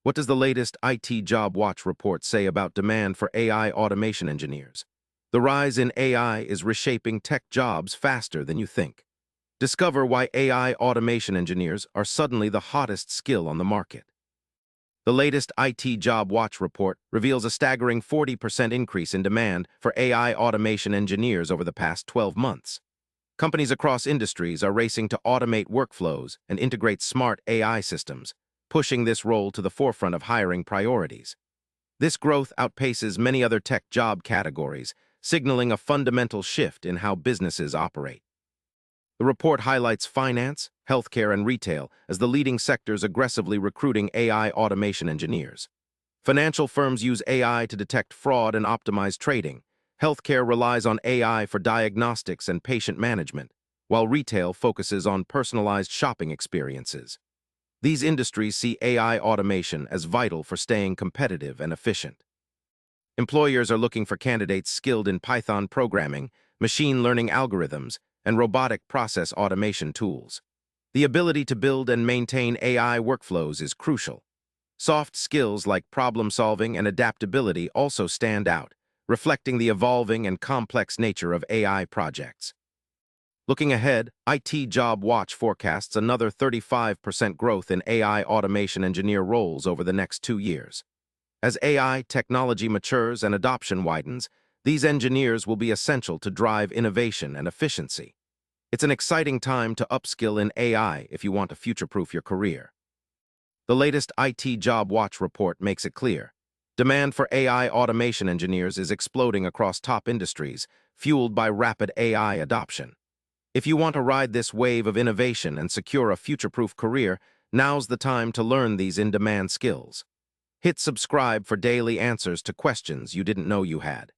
What does the latest IT Job Watch report say about demand for AI automation engineers? The rise in AI is reshaping tech jobs faster than you think. Discover why AI automation engineers are suddenly the hottest skill on the market. The latest IT Job Watch report reveals a staggering 40% increase in demand for AI automation engineers over the past 12 months. Companies across industries are racing to automate workflows and integrate smart AI systems, pushing this role to the forefront of hiring priorities. This growth outpaces many other tech job categories, signaling a fundamental shift in how businesses operate. The report highlights finance, healthcare, and retail as the leading sectors aggressively recruiting AI automation engineers. Financial firms use AI to detect fraud and optimize trading. Healthcare relies on AI for diagnostics and patient management, while retail focuses on personalized shopping experiences. These industries see AI automation as vital for staying competitive and efficient. Employers are looking for candidates skilled in Python programming, machine learning algorithms, and robotic process automation tools. The ability to build and maintain AI workflows is crucial. Soft skills like problem-solving and adaptability also stand out, reflecting the evolving and complex nature of AI projects. Looking ahead, IT Job Watch forecasts another 35% growth in AI automation engineer roles over the next 2 years. As AI technology matures and adoption widens, these engineers will be essential to drive innovation and efficiency. It's an exciting time to upskill in AI if you want to future-proof your career. The latest IT Job Watch report makes it clear. Demand for AI automation engineers is exploding across top industries, fueled by rapid AI adoption. If you want to ride this wave of innovation and secure a future-proof career, now's the time to learn these in-demand skills. Hit subscribe for daily answers to questions you didn't know you had.